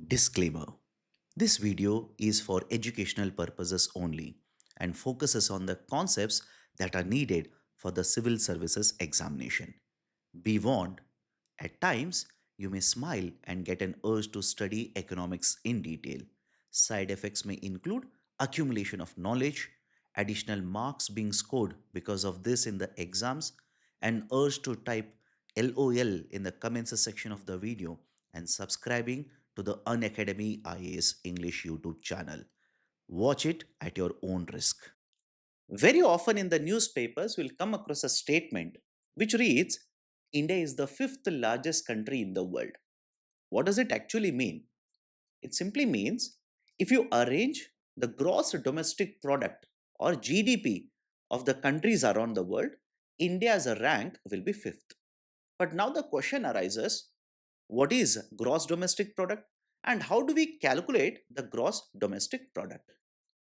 Disclaimer: this video is for educational purposes only and focuses on the concepts that are needed for the civil services examination. Be warned, at times you may smile and get an urge to study economics in detail. Side effects may include accumulation of knowledge, additional marks being scored because of this in the exams, an urge to type LOL in the comments section of the video, and subscribing to the Unacademy IAS English YouTube channel. Watch it at your own risk. Very often in the newspapers, we'll come across a statement which reads, India is the fifth largest country in the world. What does it actually mean? It simply means if you arrange the gross domestic product or GDP of the countries around the world, India's rank will be fifth. But now the question arises, what is gross domestic product and how do we calculate the gross domestic product?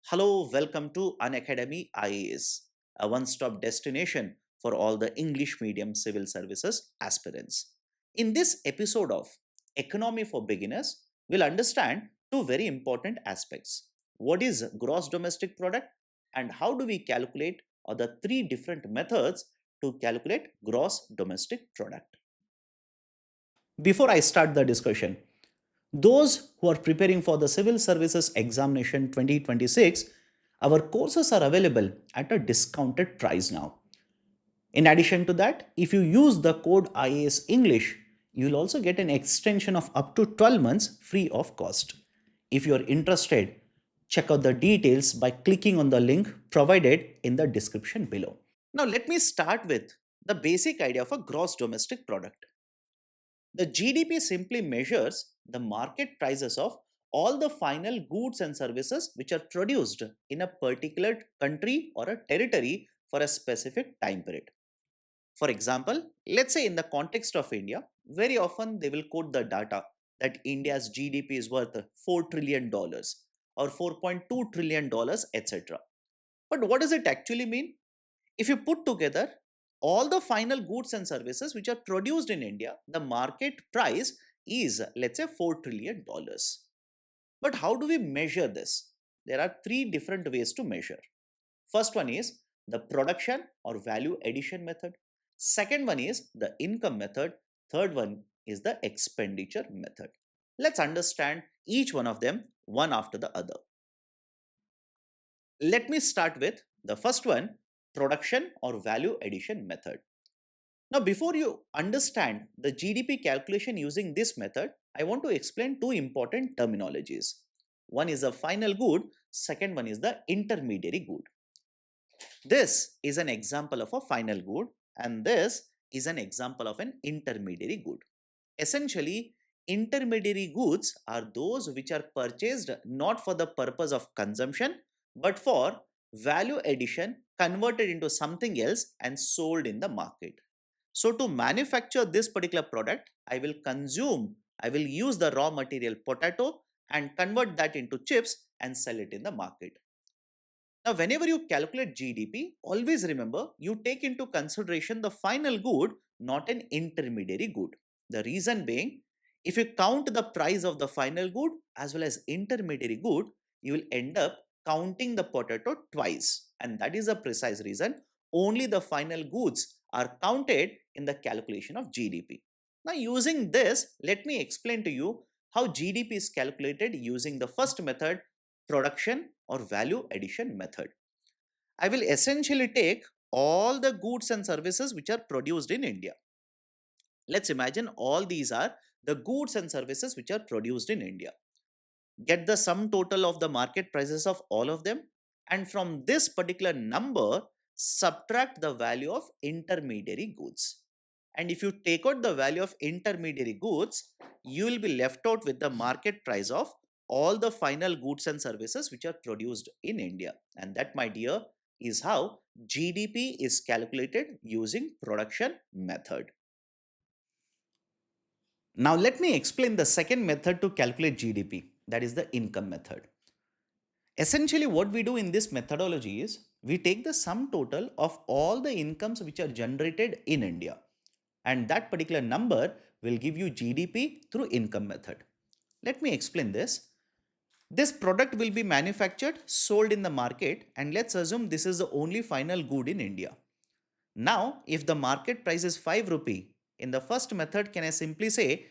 Hello, welcome to Unacademy IAS, a one-stop destination for all the English medium civil services aspirants. In this episode of Economy for Beginners, we'll understand two very important aspects. What is gross domestic product and how do we calculate the three different methods to calculate gross domestic product. Before I start the discussion, those who are preparing for the Civil Services Examination 2026, our courses are available at a discounted price now. In addition to that, if you use the code IAS English, you will also get an extension of up to 12 months free of cost. If you are interested, check out the details by clicking on the link provided in the description below. Now let me start with the basic idea of a gross domestic product. The GDP simply measures the market prices of all the final goods and services which are produced in a particular country or a territory for a specific time period. For example, let's say in the context of India, very often they will quote the data that India's GDP is worth $4 trillion or $4.2 trillion, etc. But what does it actually mean? If you put together all the final goods and services which are produced in India, the market price is, let's say, $4 trillion. But how do we measure this? There are three different ways to measure. First one is the production or value addition method. Second one is the income method. Third one is the expenditure method. Let's understand each one of them one after the other. Let me start with the first one, production or value addition method. Now, before you understand the GDP calculation using this method, I want to explain two important terminologies. One is a final good, second one is the intermediary good. This is an example of a final good and this is an example of an intermediary good. Essentially, intermediary goods are those which are purchased not for the purpose of consumption but for value addition, converted into something else and sold in the market. So to manufacture this particular product, I will use the raw material potato and convert that into chips and sell it in the market. Now, whenever you calculate GDP, always remember you take into consideration the final good, not an intermediary good. The reason being, if you count the price of the final good as well as intermediary good, you will end up counting the potato twice. And that is the precise reason only the final goods are counted in the calculation of GDP. Now, using this, let me explain to you how GDP is calculated using the first method, production or value addition method. I will essentially take all the goods and services which are produced in India. Let's imagine all these are the goods and services which are produced in India. Get the sum total of the market prices of all of them, and from this particular number, subtract the value of intermediary goods. And if you take out the value of intermediary goods, you will be left out with the market price of all the final goods and services which are produced in India. And that, my dear, is how GDP is calculated using production method. Now let me explain the second method to calculate GDP, that is the income method. Essentially what we do in this methodology is we take the sum total of all the incomes which are generated in India, and that particular number will give you GDP through income method. Let me explain this. This product will be manufactured, sold in the market, and let's assume this is the only final good in India. Now, if the market price is 5 rupee, in the first method, can I simply say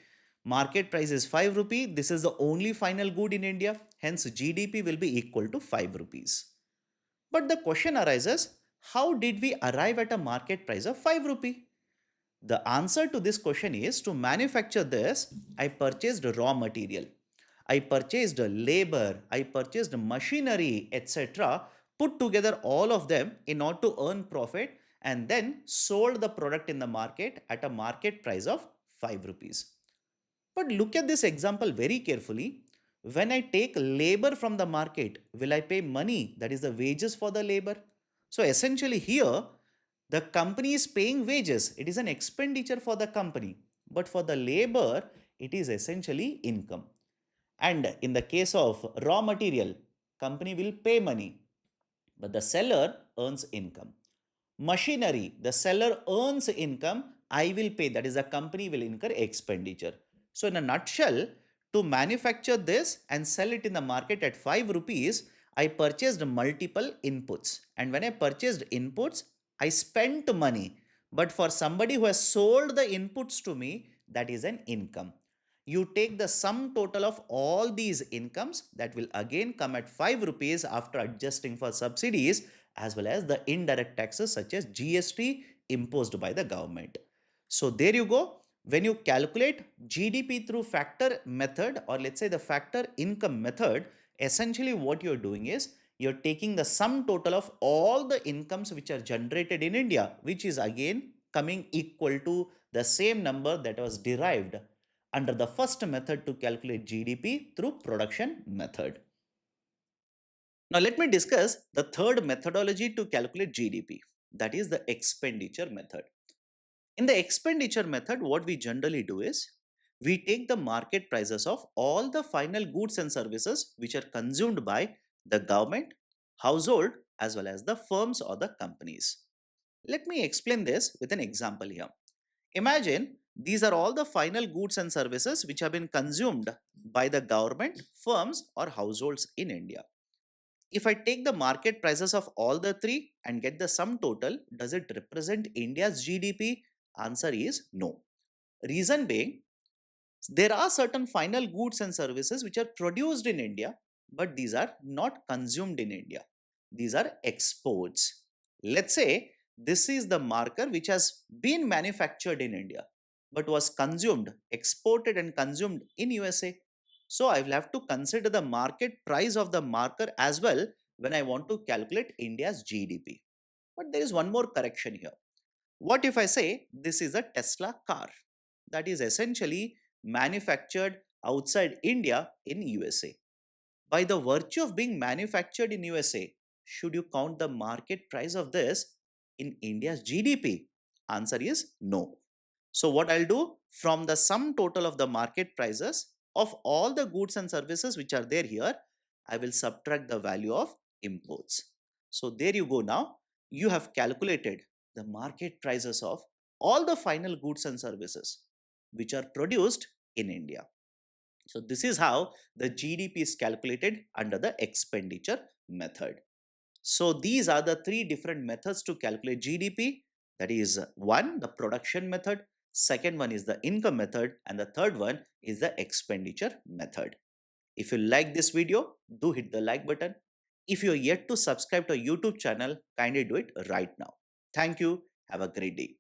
market price is 5 rupee, this is the only final good in India, hence GDP will be equal to 5 rupees. But the question arises, how did we arrive at a market price of 5 rupee? The answer to this question is, to manufacture this, I purchased raw material. I purchased labor, I purchased machinery, etc. Put together all of them in order to earn profit and then sold the product in the market at a market price of 5 rupees. But look at this example very carefully. When I take labor from the market, will I pay money, that is the wages for the labor? So essentially here, the company is paying wages. It is an expenditure for the company. But for the labor, it is essentially income. And in the case of raw material, company will pay money, but the seller earns income. Machinery, the seller earns income, I will pay, that is the company will incur expenditure. So in a nutshell, to manufacture this and sell it in the market at 5 rupees, I purchased multiple inputs, and when I purchased inputs, I spent money, but for somebody who has sold the inputs to me, that is an income. You take the sum total of all these incomes, that will again come at 5 rupees after adjusting for subsidies as well as the indirect taxes such as GST imposed by the government. So there you go. When you calculate GDP through factor method, or let's say the factor income method, essentially what you're doing is you're taking the sum total of all the incomes which are generated in India, which is again coming equal to the same number that was derived under the first method to calculate GDP through production method. Now let me discuss the third methodology to calculate GDP, that is the expenditure method. In the expenditure method, what we generally do is we take the market prices of all the final goods and services which are consumed by the government, household, as well as the firms or the companies. Let me explain this with an example here. Imagine these are all the final goods and services which have been consumed by the government, firms, or households in India. If I take the market prices of all the three and get the sum total, does it represent India's GDP? Answer is no. Reason being, there are certain final goods and services which are produced in India, but these are not consumed in India. These are exports. Let's say this is the marker which has been manufactured in India, but was consumed, exported and consumed in USA. So I will have to consider the market price of the marker as well when I want to calculate India's GDP. But there is one more correction here. What if I say this is a Tesla car that is essentially manufactured outside India in USA? By the virtue of being manufactured in USA, should you count the market price of this in India's GDP? Answer is no. So what I'll do, from the sum total of the market prices of all the goods and services which are there here, I will subtract the value of imports. So there you go now. You have calculated the market prices of all the final goods and services which are produced in India. So this is how the GDP is calculated under the expenditure method. So these are the three different methods to calculate GDP. That is one, the production method, second one is the income method, and the third one is the expenditure method. If you like this video, do hit the like button. If you are yet to subscribe to our YouTube channel, kindly do it right now. Thank you. Have a great day.